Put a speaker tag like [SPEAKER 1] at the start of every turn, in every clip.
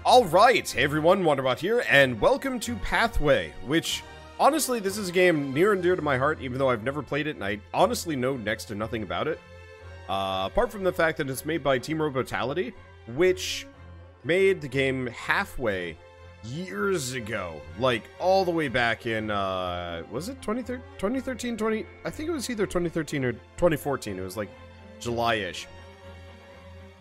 [SPEAKER 1] Alright, hey everyone, Wonderbot here, and welcome to Pathway, which, honestly, this is a game near and dear to my heart, even though I've never played it, and I honestly know next to nothing about it. Apart from the fact that it's made by Team Robotality, which made the game Halfway years ago, like, all the way back in, was it 2013, I think it was either 2013 or 2014, it was like July-ish.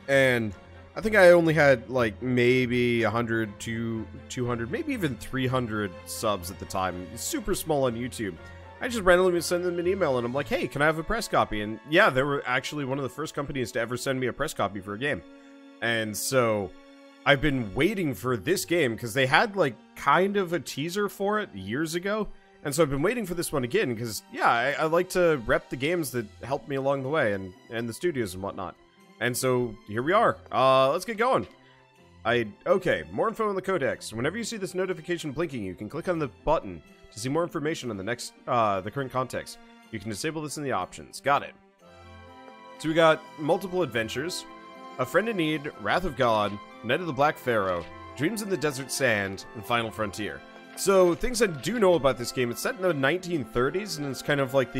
[SPEAKER 1] And I think I only had, like, maybe 100 to 200, maybe even 300 subs at the time. Super small on YouTube. I just randomly would send them an email, and I'm like, hey, can I have a press copy? And yeah, they were actually one of the first companies to ever send me a press copy for a game. And so I've been waiting for this game, because they had, like, kind of a teaser for it years ago. And so I've been waiting for this one again, because, yeah, I like to rep the games that helped me along the way, and the studios and whatnot. And so, here we are. Let's get going. Okay, more info on the codex. Whenever you see this notification blinking, you can click on the button to see more information on the current context. You can disable this in the options. Got it. So we got multiple adventures, A Friend in Need, Wrath of God, Night of the Black Pharaoh, Dreams in the Desert Sand, and Final Frontier. So, things I do know about this game, it's set in the 1930s, and it's kind of like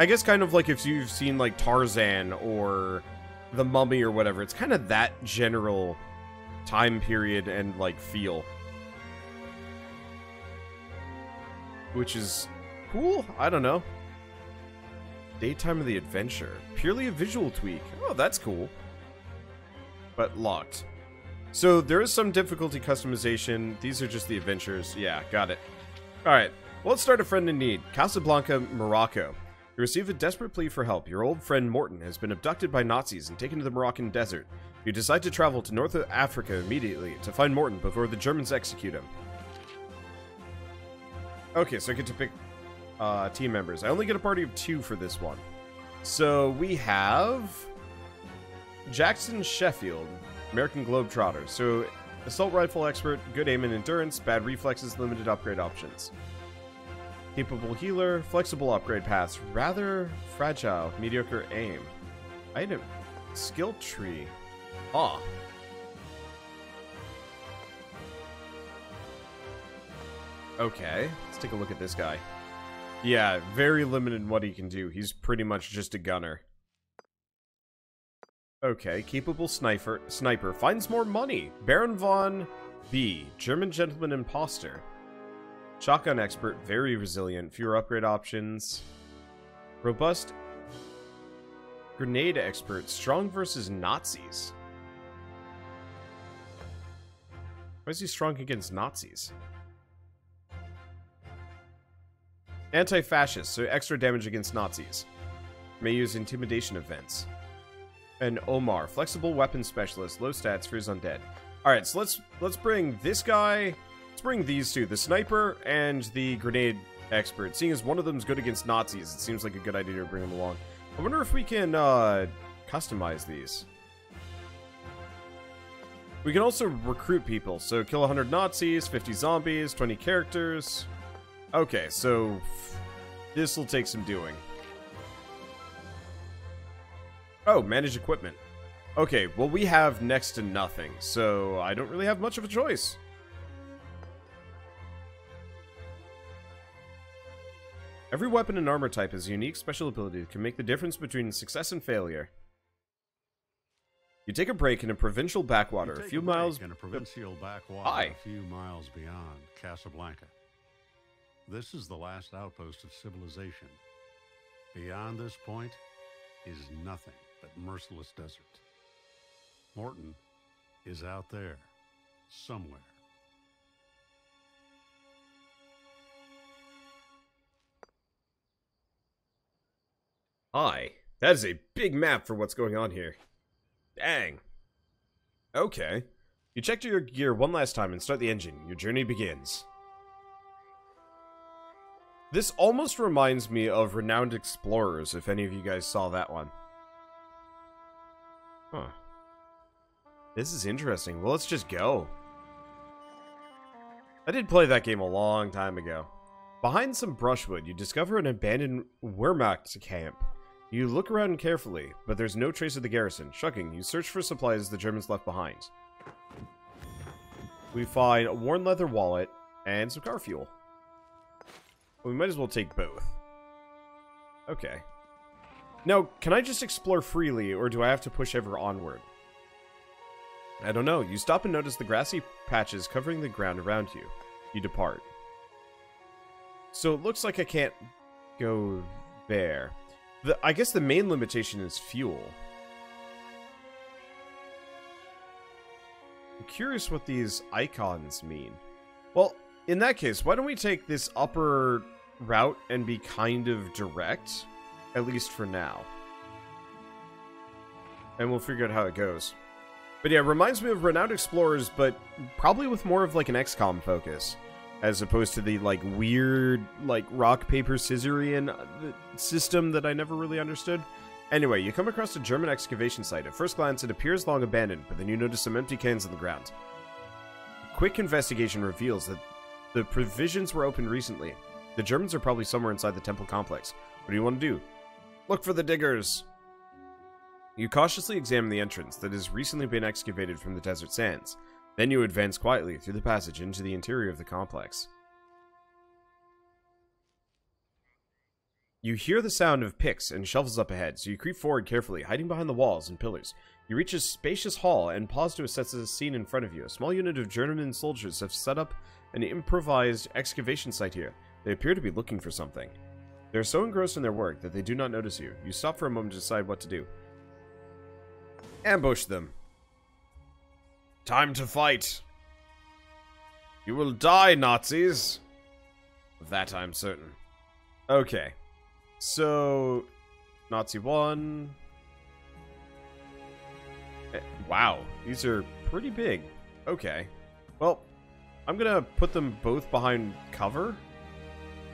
[SPEAKER 1] I guess kind of like if you've seen, like, Tarzan or The Mummy or whatever. It's kind of that general time period and, like, feel. Which is cool? I don't know. Daytime of the Adventure. Purely a visual tweak. Oh, that's cool. But locked. So, there is some difficulty customization. These are just the adventures. Yeah, got it. Alright, well, let's start A Friend in Need. Casablanca, Morocco. You receive a desperate plea for help. Your old friend Morton has been abducted by Nazis and taken to the Moroccan desert. You decide to travel to North Africa immediately to find Morton before the Germans execute him. Okay, so I get to pick team members. I only get a party of 2 for this one. So we have Jackson Sheffield, American Globetrotter. So assault rifle expert, good aim and endurance, bad reflexes, limited upgrade options. Capable healer, flexible upgrade paths, rather fragile, mediocre aim. Item, skill tree. Ah. Okay, let's take a look at this guy. Yeah, very limited in what he can do. He's pretty much just a gunner. Okay, capable sniper, finds more money. Baron von B, German gentleman imposter. Shotgun expert, very resilient, fewer upgrade options. Robust grenade expert, strong versus Nazis. Why is he strong against Nazis? Anti-fascist, so extra damage against Nazis. May use intimidation events. And Omar, flexible weapon specialist, low stats, fears undead. Alright, so let's bring this guy. Let's bring these two, the sniper and the grenade expert. Seeing as one of them is good against Nazis, it seems like a good idea to bring them along. I wonder if we can customize these. We can also recruit people, so kill 100 Nazis, 50 zombies, 20 characters. Okay, so this will take some doing. Oh, manage equipment. Okay, well we have next to nothing, so I don't really have much of a choice. Every weapon and armor type has a unique special ability that can make the difference between success and failure. You take a break in a provincial backwater a few miles
[SPEAKER 2] beyond Casablanca. This is the last outpost of civilization. Beyond this point is nothing but merciless desert. Morton is out there, somewhere.
[SPEAKER 1] Hi. That is a big map for what's going on here. Dang. Okay. You check your gear one last time and start the engine. Your journey begins. This almost reminds me of Renowned Explorers, if any of you guys saw that one. Huh. This is interesting. Well, let's just go. I did play that game a long time ago. Behind some brushwood, you discover an abandoned Wehrmacht camp. You look around carefully, but there's no trace of the garrison. Shrugging, you search for supplies the Germans left behind. We find a worn leather wallet and some car fuel. We might as well take both. Okay. Now, can I just explore freely, or do I have to push ever onward? I don't know. You stop and notice the grassy patches covering the ground around you. You depart. So it looks like I can't go there. I guess the main limitation is fuel. I'm curious what these icons mean. Well, in that case, why don't we take this upper route and be kind of direct? At least for now. And we'll figure out how it goes. But yeah, it reminds me of Renowned Explorers, but probably with more of like an XCOM focus. As opposed to the, like, weird, like, rock, paper, scissorian system that I never really understood. Anyway, you come across a German excavation site. At first glance, it appears long abandoned, but then you notice some empty cans on the ground. Quick investigation reveals that the provisions were opened recently. The Germans are probably somewhere inside the temple complex. What do you want to do? Look for the diggers! You cautiously examine the entrance that has recently been excavated from the desert sands. Then you advance quietly through the passage into the interior of the complex. You hear the sound of picks and shovels up ahead, so you creep forward carefully, hiding behind the walls and pillars. You reach a spacious hall and pause to assess the scene in front of you. A small unit of German soldiers have set up an improvised excavation site here. They appear to be looking for something. They are so engrossed in their work that they do not notice you. You stop for a moment to decide what to do. Ambush them. Time to fight. You will die, Nazis. Of that I'm certain. Okay. So, Nazi 1. Wow, these are pretty big. Okay. Well, I'm gonna put them both behind cover,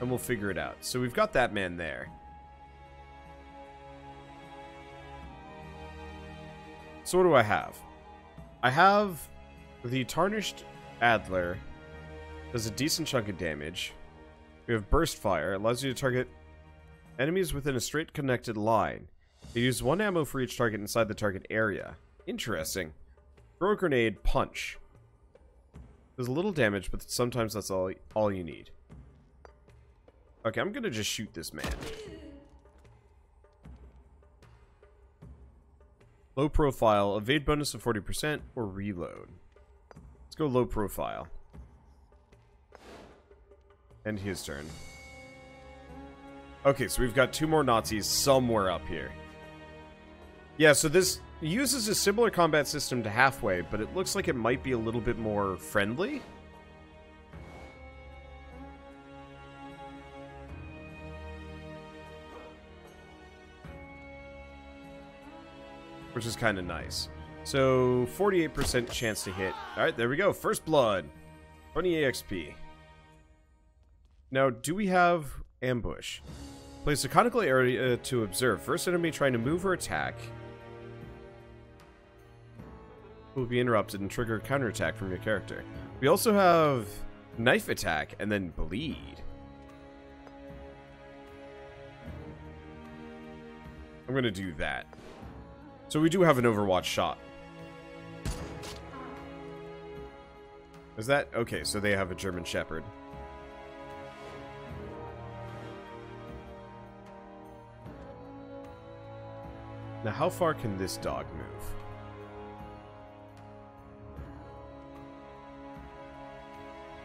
[SPEAKER 1] and we'll figure it out. So we've got that man there. So what do I have? I have the Tarnished Adler. Does a decent chunk of damage. We have Burst Fire. Allows you to target enemies within a straight connected line. You use 1 ammo for each target inside the target area. Interesting. Throw a grenade. Punch. Does a little damage, but sometimes that's all you need. Okay, I'm gonna just shoot this man. Low profile, evade bonus of 40%, or reload. Let's go low profile. End his turn. Okay, so we've got 2 more Nazis somewhere up here. Yeah, so this uses a similar combat system to Halfway, but it looks like it might be a little bit more friendly. Which is kind of nice. So, 48% chance to hit. Alright, there we go. First blood. 20 EXP. Now, do we have ambush? Place a conical area to observe. First enemy trying to move or attack will be interrupted and trigger a counterattack from your character. We also have knife attack and then bleed. I'm gonna do that. So we do have an Overwatch shot. Is that... Okay, so they have a German Shepherd. Now, how far can this dog move?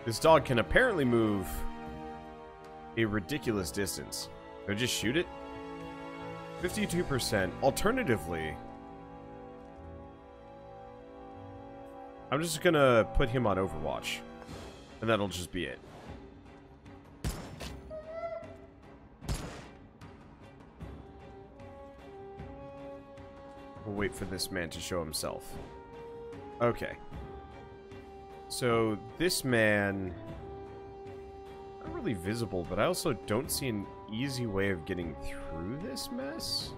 [SPEAKER 1] This dog can apparently move a ridiculous distance. Do I just shoot it? 52%. Alternatively, I'm just gonna put him on Overwatch. And that'll just be it. We'll wait for this man to show himself. Okay. So, this man... not really visible, but I also don't see an easy way of getting through this mess.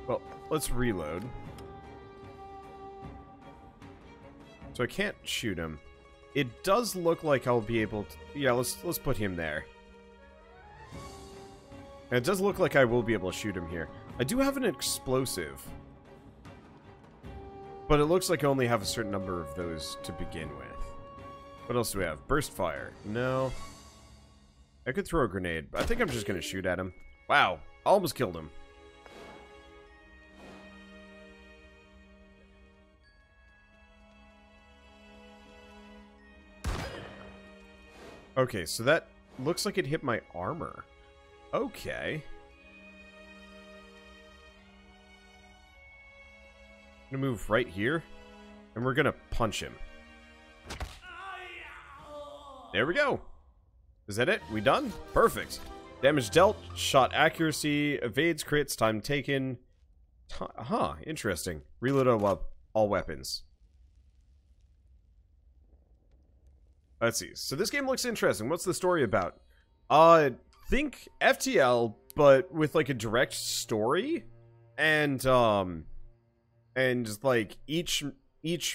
[SPEAKER 1] Well, let's reload. So I can't shoot him. It does look like I'll be able to... yeah, let's put him there. And it does look like I will be able to shoot him here. I do have an explosive. But it looks like I only have a certain number of those to begin with. What else do we have? Burst fire. No. I could throw a grenade, but I think I'm just going to shoot at him. Wow. I almost killed him. Okay, so that looks like it hit my armor. Okay. I'm gonna move right here, and we're gonna punch him. There we go. Is that it? We done? Perfect. Damage dealt, shot accuracy, evades crits, time taken. Huh, interesting. Reload all weapons. Let's see. So this game looks interesting. What's the story about? Think FTL, but with like a direct story, and like each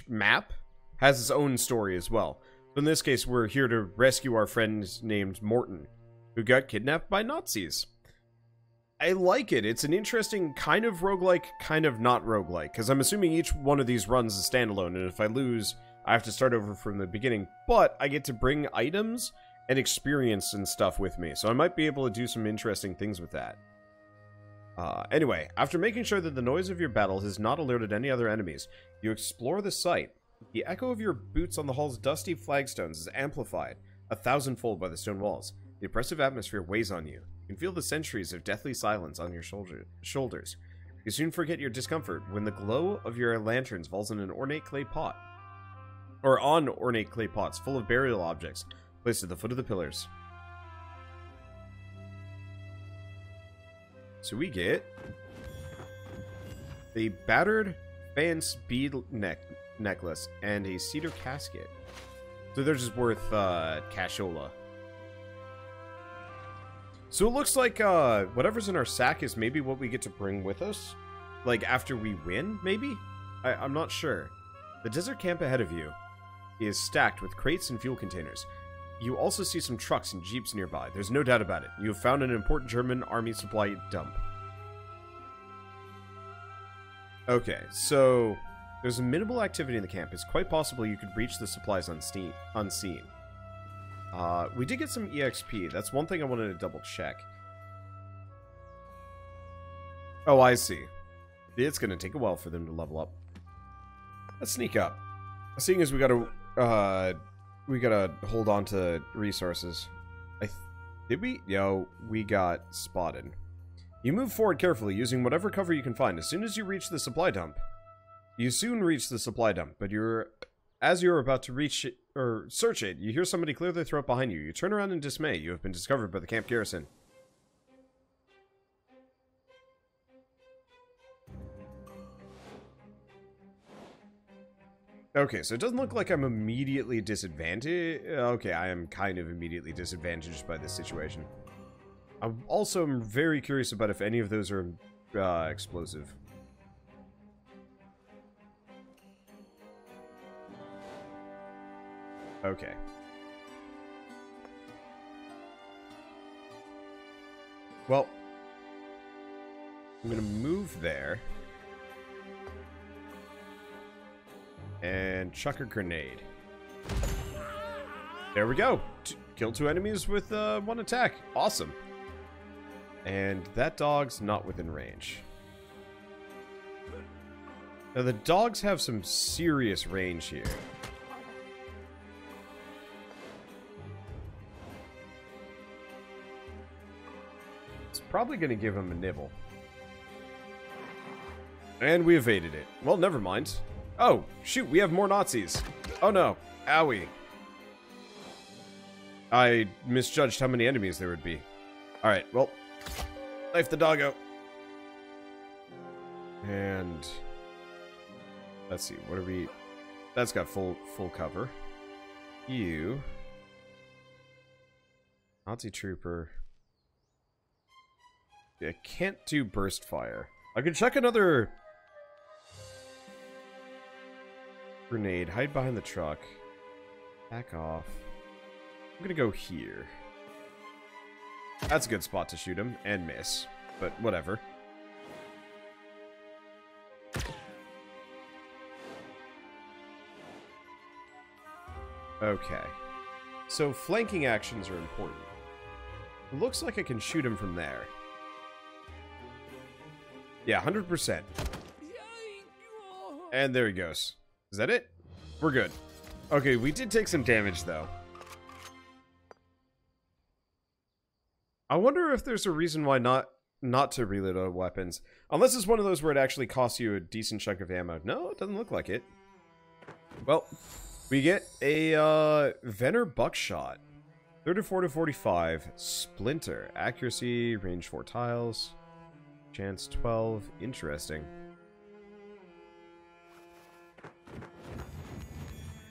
[SPEAKER 1] map has its own story as well. So in this case, we're here to rescue our friend named Morton, who got kidnapped by Nazis. I like it. It's an interesting kind of roguelike, kind of not roguelike, because I'm assuming each one of these runs is standalone, and if I lose, I have to start over from the beginning, but I get to bring items and experience and stuff with me, so I might be able to do some interesting things with that. Anyway, after making sure that the noise of your battle has not alerted any other enemies, you explore the site. The echo of your boots on the hall's dusty flagstones is amplified 1,000-fold by the stone walls. The oppressive atmosphere weighs on you. You can feel the centuries of deathly silence on your shoulders. You soon forget your discomfort when the glow of your lanterns falls in an ornate clay pot. Or on ornate clay pots full of burial objects placed at the foot of the pillars. So we get a battered fence bead necklace and a cedar casket. So they're just worth cashola. So it looks like whatever's in our sack is maybe what we get to bring with us. Like after we win, maybe? I'm not sure. The desert camp ahead of you is stacked with crates and fuel containers. You also see some trucks and jeeps nearby. There's no doubt about it. You have found an important German army supply dump. Okay, so there's a minimal activity in the camp. It's quite possible you could reach the supplies unseen. We did get some EXP. That's one thing I wanted to double check. Oh, I see. It's going to take a while for them to level up. Let's sneak up. Seeing as we gotta hold on to resources. Did we? Yo, we got spotted. You move forward carefully, using whatever cover you can find. As soon as you reach the supply dump, but as you're about to reach it, or search it, you hear somebody clear their throat behind you. You turn around in dismay. You have been discovered by the camp garrison. Okay, so it doesn't look like I'm immediately disadvantaged. Okay, I am kind of immediately disadvantaged by this situation. I'm also very curious about if any of those are explosive. Okay. Well, I'm gonna move there. And chuck a grenade. There we go. Kill 2 enemies with 1 attack. Awesome. And that dog's not within range. Now the dogs have some serious range here. It's probably going to give him a nibble. And we evaded it. Well, never mind. Oh, shoot, we have more Nazis. Oh no. Owie. I misjudged how many enemies there would be. Alright, well, knife the doggo. And let's see, what are we... That's got full cover. You. Nazi trooper. Yeah, can't do burst fire. I could check another... Grenade. Hide behind the truck. Back off. I'm gonna go here. That's a good spot to shoot him and miss, but whatever. Okay. So flanking actions are important. It looks like I can shoot him from there. Yeah, 100%. And there he goes. Is that it? We're good. Okay, we did take some damage, though. I wonder if there's a reason why not to reload weapons. Unless it's one of those where it actually costs you a decent chunk of ammo. No, it doesn't look like it. Well, we get a Venner Buckshot. 34 to 45. Splinter. Accuracy, range 4 tiles. Chance 12. Interesting.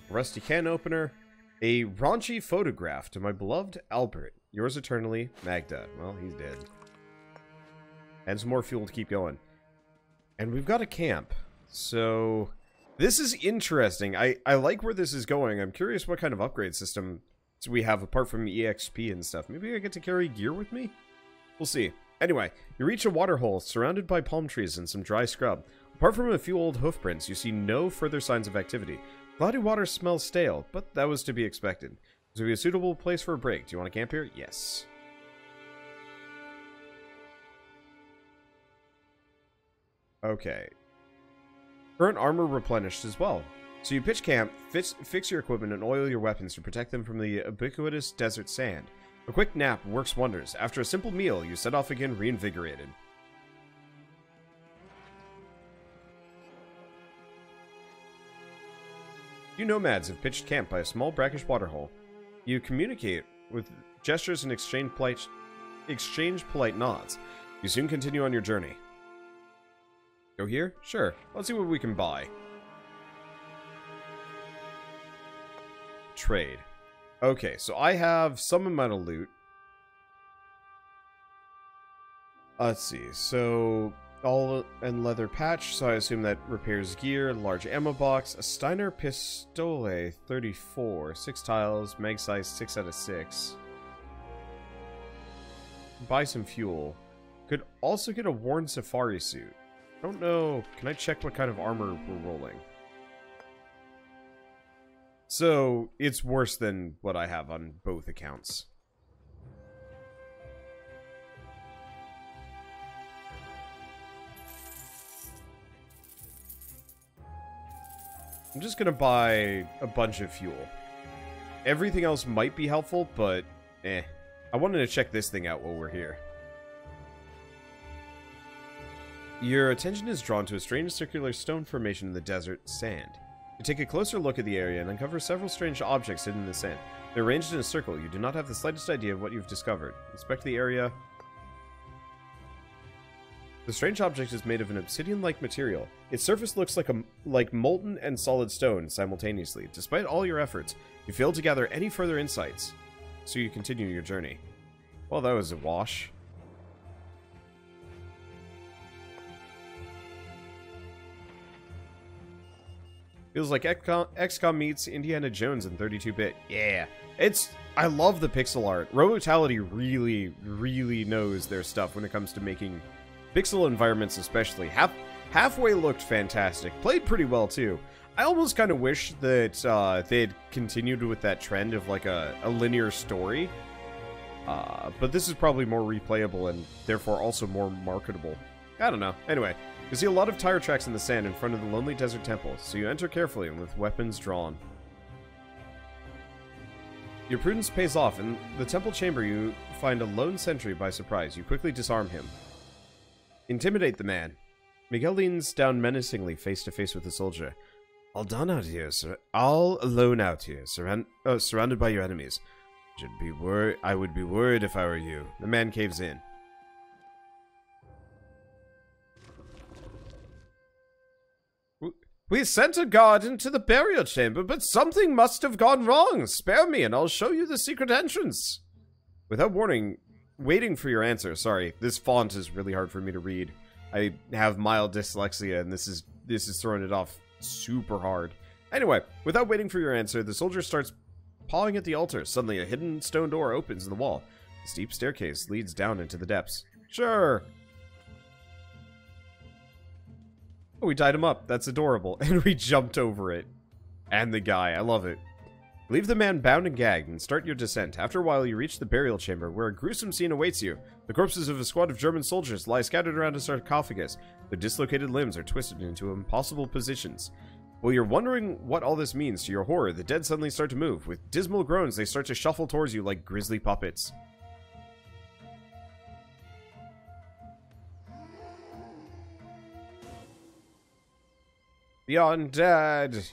[SPEAKER 1] Rusty can opener. A raunchy photograph to my beloved Albert. Yours eternally, Magda. Well, he's dead. And some more fuel to keep going. And we've got a camp. So, this is interesting. I like where this is going. I'm curious what kind of upgrade system we have apart from EXP and stuff. Maybe I get to carry gear with me? We'll see. Anyway, you reach a water hole surrounded by palm trees and some dry scrub. Apart from a few old hoof prints, you see no further signs of activity. Cloudy water smells stale, but that was to be expected. This would be a suitable place for a break. Do you want to camp here? Yes. Okay. Current armor replenished as well. So you pitch camp, fix your equipment, and oil your weapons to protect them from the ubiquitous desert sand. A quick nap works wonders. After a simple meal, you set off again reinvigorated. You nomads have pitched camp by a small brackish waterhole. You communicate with gestures and exchange polite nods. You soon continue on your journey. Go here? Sure. Let's see what we can buy. Trade. Okay, so I have some amount of loot. Let's see. So, all and leather patch, so I assume that repairs gear, large ammo box, a Steiner Pistole 34, 6 tiles, mag size 6 out of 6. Buy some fuel. Could also get a worn safari suit. I don't know. Can I check what kind of armor we're rolling? So, it's worse than what I have on both accounts. I'm just gonna buy a bunch of fuel. Everything else might be helpful, but I wanted to check this thing out while we're here. Your attention is drawn to a strange circular stone formation in the desert sand. You take a closer look at the area and uncover several strange objects hidden in the sand. They're arranged in a circle. You do not have the slightest idea of what you've discovered. Inspect the area. The strange object is made of an obsidian-like material. Its surface looks like molten and solid stone simultaneously. Despite all your efforts, you fail to gather any further insights. So you continue your journey. Well, that was a wash. Feels like XCOM meets Indiana Jones in 32-bit. Yeah. I love the pixel art. Robotality really knows their stuff when it comes to making pixel environments especially. Halfway looked fantastic. Played pretty well too. I almost kind of wish that they had continued with that trend of like a linear story. But this is probably more replayable and therefore also more marketable. I don't know. Anyway, you see a lot of tire tracks in the sand in front of the lonely desert temple, so you enter carefully and with weapons drawn. Your prudence pays off. In the temple chamber, you find a lone sentry by surprise. You quickly disarm him. Intimidate the man. Miguel leans down menacingly face to face with the soldier. All alone out here, surrounded by your enemies. I would be worried if I were you. The man caves in. We sent a guard into the burial chamber, but something must have gone wrong. Spare me, and I'll show you the secret entrance. Without waiting for your answer. Sorry, this font is really hard for me to read. I have mild dyslexia, and this is throwing it off super hard. Anyway, without waiting for your answer, the soldier starts pawing at the altar. Suddenly, a hidden stone door opens in the wall. The steep staircase leads down into the depths. Sure. Oh, we tied him up. That's adorable. And we jumped over it. And the guy. I love it. Leave the man bound and gagged and start your descent. After a while, you reach the burial chamber, where a gruesome scene awaits you. The corpses of a squad of German soldiers lie scattered around a sarcophagus. Their dislocated limbs are twisted into impossible positions. While you're wondering what all this means, to your horror, the dead suddenly start to move. With dismal groans, they start to shuffle towards you like grisly puppets. The undead!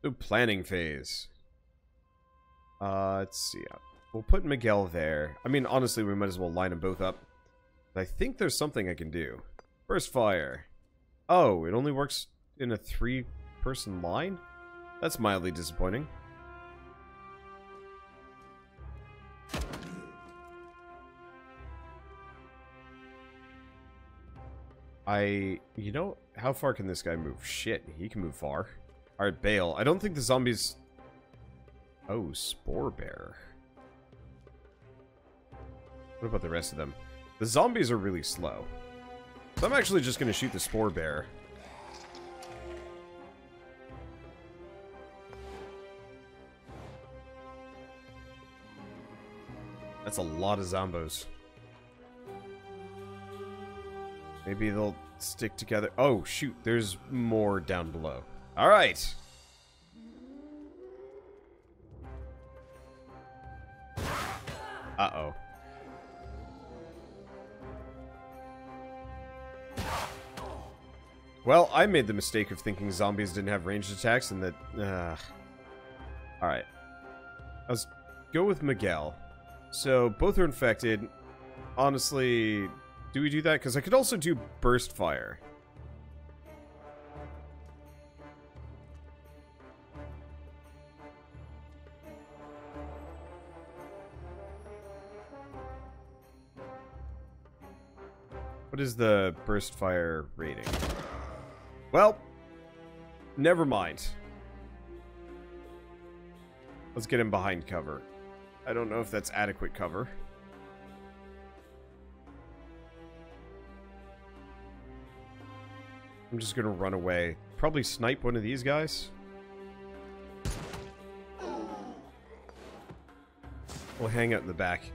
[SPEAKER 1] The planning phase. Let's see. We'll put Miguel there. I mean, honestly, we might as well line them both up. But I think there's something I can do. Burst fire. Oh, it only works in a 3-person line? That's mildly disappointing. You know, how far can this guy move? Shit, he can move far. Alright, Bale. I don't think the zombies... Oh, Spore Bearer. What about the rest of them? The zombies are really slow. So I'm actually just going to shoot the Spore Bearer. That's a lot of zombos. Maybe they'll stick together. Oh, shoot. There's more down below. Alright. Uh-oh. Well, I made the mistake of thinking zombies didn't have ranged attacks and that... Alright. Let's go with Miguel. So, both are infected. Honestly, do we do that? Because I could also do burst fire. What is the burst fire rating? Well, never mind. Let's get him behind cover. I don't know if that's adequate cover. I'm just gonna run away. Probably snipe one of these guys. We'll hang out in the back.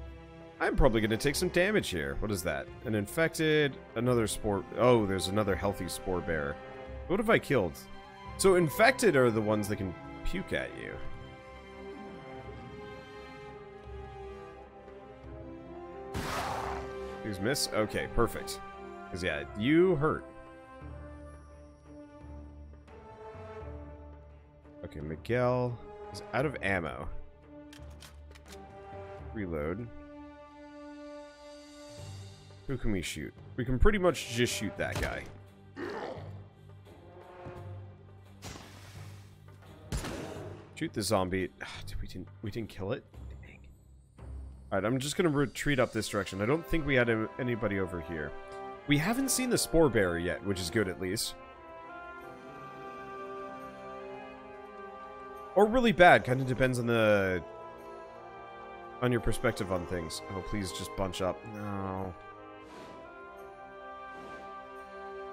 [SPEAKER 1] I'm probably gonna take some damage here. What is that? An infected, another spore... Oh, there's another healthy spore bearer. What have I killed? So infected are the ones that can puke at you. These miss? Okay, perfect. Because, yeah, you hurt. Okay, Miguel is out of ammo. Reload. Who can we shoot? We can pretty much just shoot that guy. Shoot the zombie. We didn't kill it? Dang. Alright, I'm just gonna retreat up this direction. I don't think we had anybody over here. We haven't seen the spore bearer yet, which is good at least. Or really bad, kind of depends on your perspective on things. Oh, please just bunch up. No.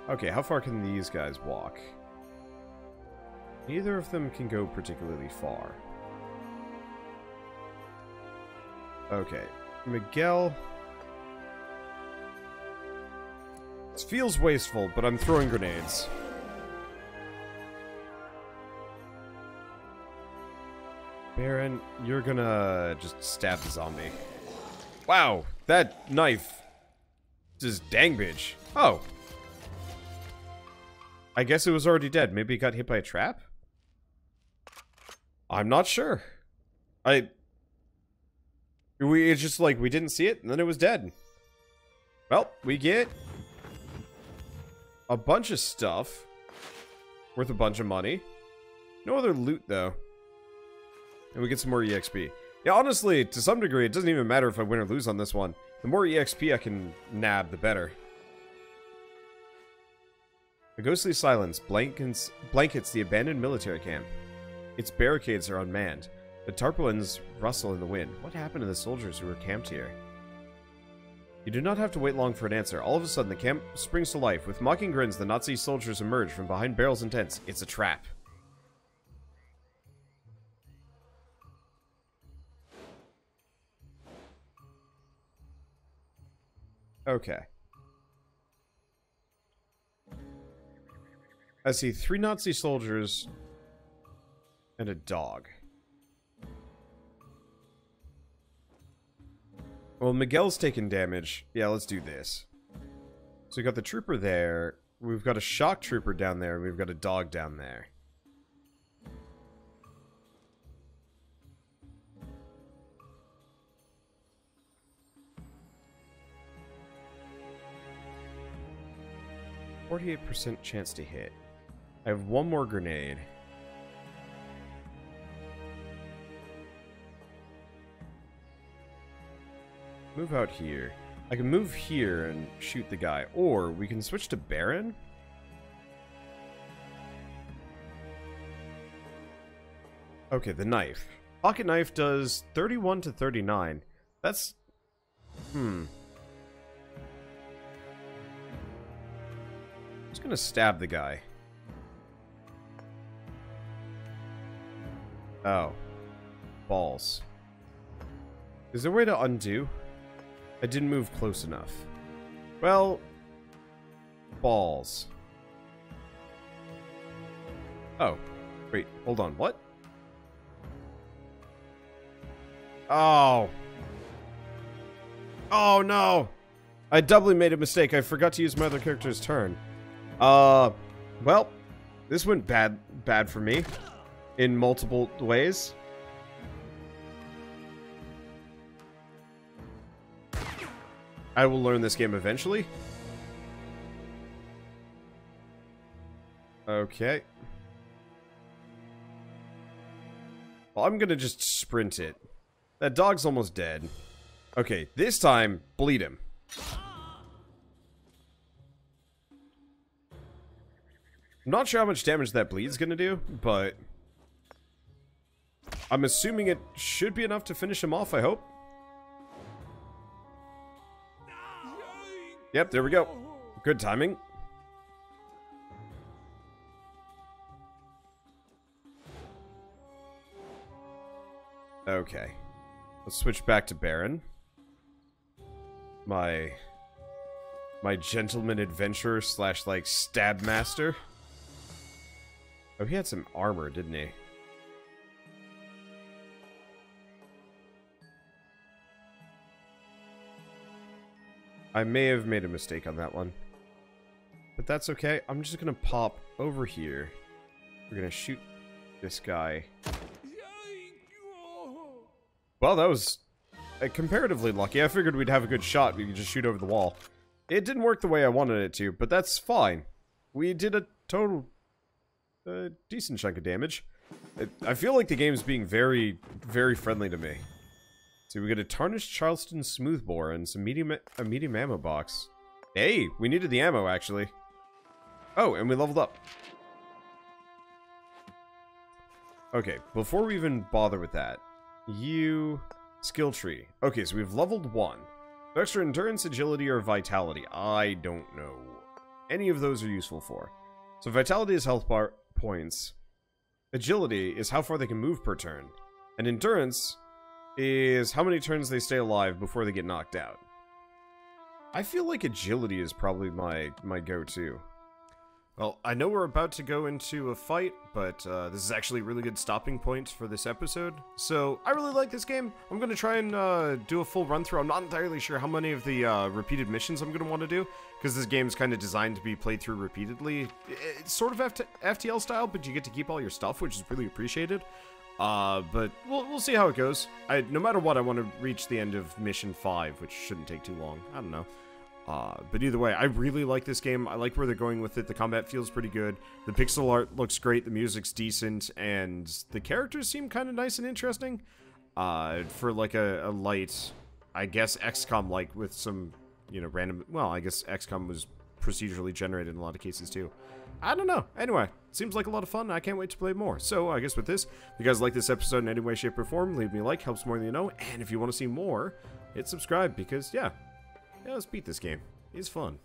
[SPEAKER 1] Okay, how far can these guys walk? Neither of them can go particularly far. Okay, Miguel. This feels wasteful, but I'm throwing grenades. Baron, you're gonna just stab the zombie. Wow, that knife is dang bitch. Oh. I guess it was already dead. Maybe it got hit by a trap? I'm not sure. It's just like, we didn't see it, and then it was dead. Well, we get a bunch of stuff. Worth a bunch of money. No other loot, though. And we get some more EXP. Yeah, honestly, to some degree, it doesn't even matter if I win or lose on this one. The more EXP I can nab, the better. A ghostly silence blankets the abandoned military camp. Its barricades are unmanned. The tarpaulins rustle in the wind. What happened to the soldiers who were camped here? You do not have to wait long for an answer. All of a sudden, the camp springs to life. With mocking grins, the Nazi soldiers emerge from behind barrels and tents. It's a trap. Okay. I see 3 Nazi soldiers and a dog. Well, Miguel's taken damage. Yeah, let's do this. So we got the trooper there. We've got a shock trooper down there. We've got a dog down there. %48 chance to hit. I have 1 more grenade. Move out here. I can move here and shoot the guy. Or we can switch to Baron. Okay, the knife. Pocket knife does 31 to 39. That's... Just gonna stab the guy. Oh. Balls. Is there a way to undo? I didn't move close enough. Well... Balls. Oh. Wait, hold on, what? Oh. Oh no! I doubly made a mistake. I forgot to use my other character's turn. Well, this went bad for me in multiple ways. I will learn this game eventually. Okay. Well, I'm gonna just sprint it. That dog's almost dead. Okay, this time, bleed him. I'm not sure how much damage that bleed's gonna do, but I'm assuming it should be enough to finish him off, I hope. Yep, there we go. Good timing. Okay. Let's switch back to Baron. My gentleman adventurer slash, like, stab master. Oh, he had some armor, didn't he? I may have made a mistake on that one. But that's okay. I'm just gonna pop over here. We're gonna shoot this guy. Well, that was comparatively lucky. I figured we'd have a good shot. We could just shoot over the wall. It didn't work the way I wanted it to, but that's fine. We did a total... decent chunk of damage. I feel like the game's being very, very friendly to me. So we get a tarnished Charleston smoothbore and some a medium ammo box. Hey, we needed the ammo, actually. Oh, and we leveled up. Okay, before we even bother with that, skill tree. Okay, so we've leveled 1. Extra endurance, agility, or vitality. I don't know. Any of those are useful for. So vitality is health bar points. Agility is how far they can move per turn. And endurance is how many turns they stay alive before they get knocked out. I feel like agility is probably my go-to. Well, I know we're about to go into a fight, but this is actually a really good stopping point for this episode. So, I really like this game. I'm going to try and do a full run-through. I'm not entirely sure how many of the repeated missions I'm going to want to do, because this game's kind of designed to be played through repeatedly. It's sort of FTL style, but you get to keep all your stuff, which is really appreciated. But we'll see how it goes. No matter what, I want to reach the end of Mission 5, which shouldn't take too long. I don't know. But either way, I really like this game. I like where they're going with it. The combat feels pretty good. The pixel art looks great. The music's decent. And the characters seem kind of nice and interesting. For like a light, I guess XCOM-like with some, random... Well, I guess XCOM was procedurally generated in a lot of cases too. I don't know. Anyway, seems like a lot of fun. I can't wait to play more. So I guess with this, if you guys like this episode in any way, shape, or form, leave me a like. Helps more than you know. And if you want to see more, hit subscribe because, yeah, let's beat this game. It's fun.